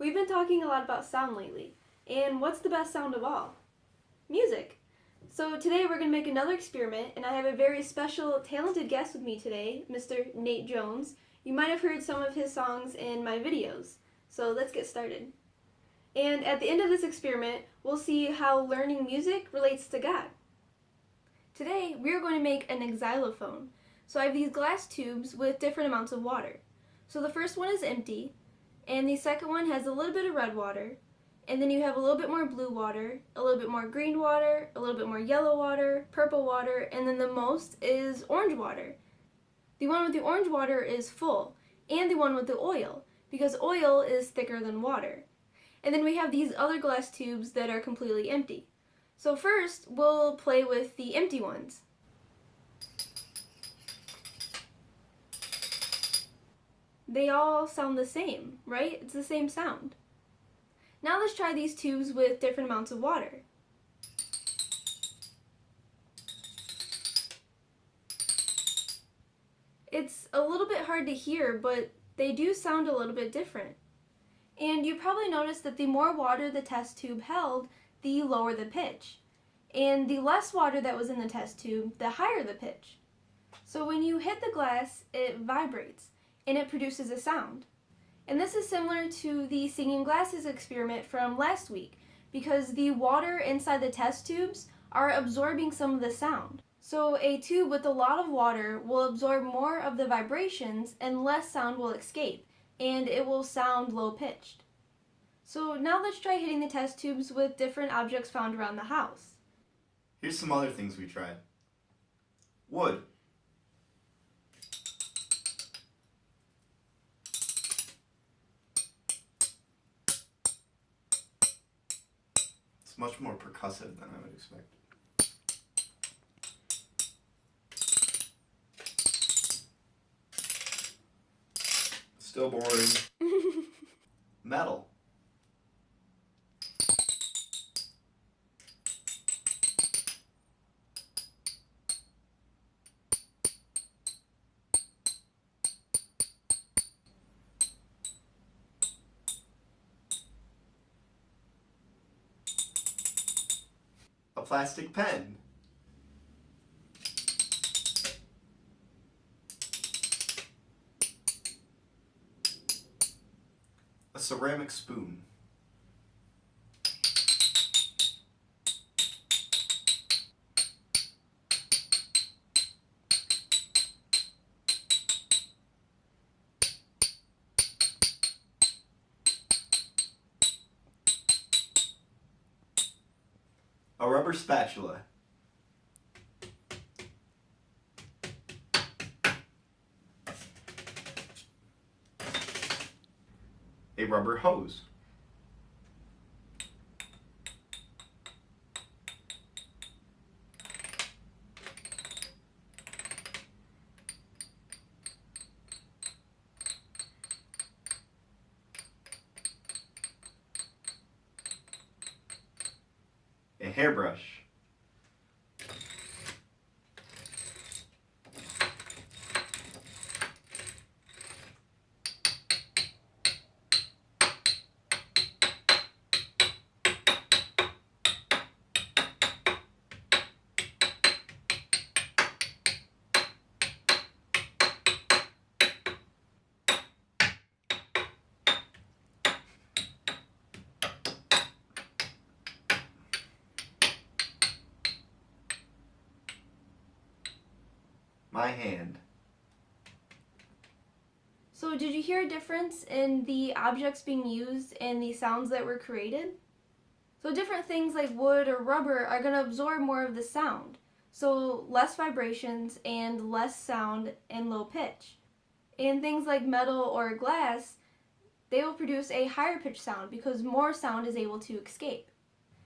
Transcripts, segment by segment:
We've been talking a lot about sound lately, and what's the best sound of all? Music. So today we're going to make another experiment, and I have a very special, talented guest with me today, Mr. Nate Jones. You might have heard some of his songs in my videos, so let's get started. And at the end of this experiment, we'll see how learning music relates to God. Today, we are going to make an xylophone. So I have these glass tubes with different amounts of water. So the first one is empty, and the second one has a little bit of red water, and then you have a little bit more blue water, a little bit more green water, a little bit more yellow water, purple water, and then the most is orange water. The one with the orange water is full, and the one with the oil, because oil is thicker than water. And then we have these other glass tubes that are completely empty. So first, we'll play with the empty ones. They all sound the same, right? It's the same sound. Now let's try these tubes with different amounts of water. It's a little bit hard to hear, but they do sound a little bit different. And you probably noticed that the more water the test tube held, the lower the pitch. And the less water that was in the test tube, the higher the pitch. So when you hit the glass, it vibrates, and it produces a sound. And this is similar to the singing glasses experiment from last week, because the water inside the test tubes are absorbing some of the sound. So a tube with a lot of water will absorb more of the vibrations and less sound will escape, and it will sound low-pitched. So now let's try hitting the test tubes with different objects found around the house. Here's some other things we tried. Wood. It's much more percussive than I would expect. Still boring. Metal. A plastic pen. A ceramic spoon. A rubber spatula. A rubber hose. A hairbrush. My hand. So did you hear a difference in the objects being used and the sounds that were created? So different things like wood or rubber are going to absorb more of the sound. So less vibrations and less sound and low pitch. And things like metal or glass, they will produce a higher pitch sound because more sound is able to escape.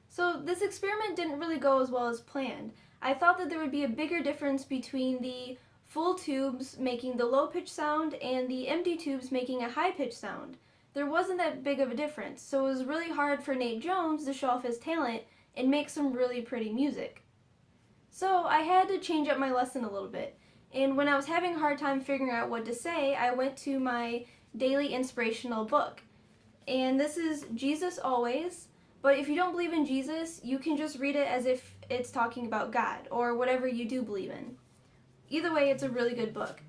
So this experiment didn't really go as well as planned. I thought that there would be a bigger difference between the full tubes making the low pitch sound and the empty tubes making a high pitch sound. There wasn't that big of a difference, so it was really hard for Nate Jones to show off his talent and make some really pretty music. So I had to change up my lesson a little bit, and when I was having a hard time figuring out what to say, I went to my daily inspirational book. And this is Jesus Always. But if you don't believe in Jesus, you can just read it as if it's talking about God or whatever you do believe in. Either way, it's a really good book.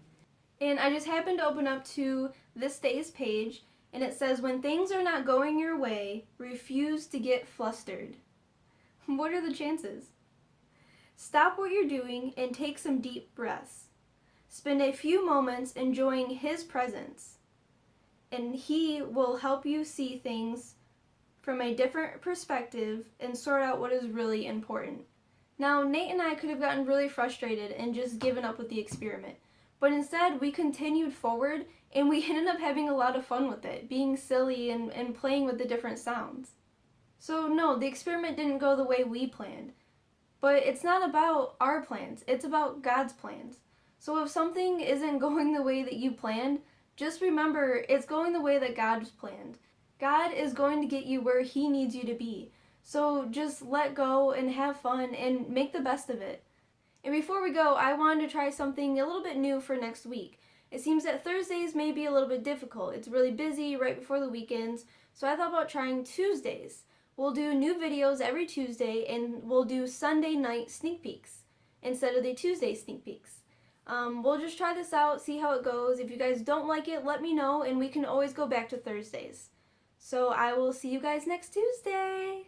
And I just happened to open up to this day's page, and it says, when things are not going your way, refuse to get flustered. What are the chances? Stop what you're doing and take some deep breaths. Spend a few moments enjoying His presence, and He will help you see things from a different perspective and sort out what is really important. Now, Nate and I could have gotten really frustrated and just given up with the experiment, but instead we continued forward and we ended up having a lot of fun with it, being silly and playing with the different sounds. So no, the experiment didn't go the way we planned, but it's not about our plans, it's about God's plans. So if something isn't going the way that you planned, just remember it's going the way that God's planned. God is going to get you where He needs you to be. So just let go and have fun and make the best of it. And before we go, I wanted to try something a little bit new for next week. It seems that Thursdays may be a little bit difficult. It's really busy right before the weekends, so I thought about trying Tuesdays. We'll do new videos every Tuesday, and we'll do Sunday night sneak peeks instead of the Tuesday sneak peeks. We'll just try this out, see how it goes. If you guys don't like it, let me know, and we can always go back to Thursdays. So I will see you guys next Tuesday.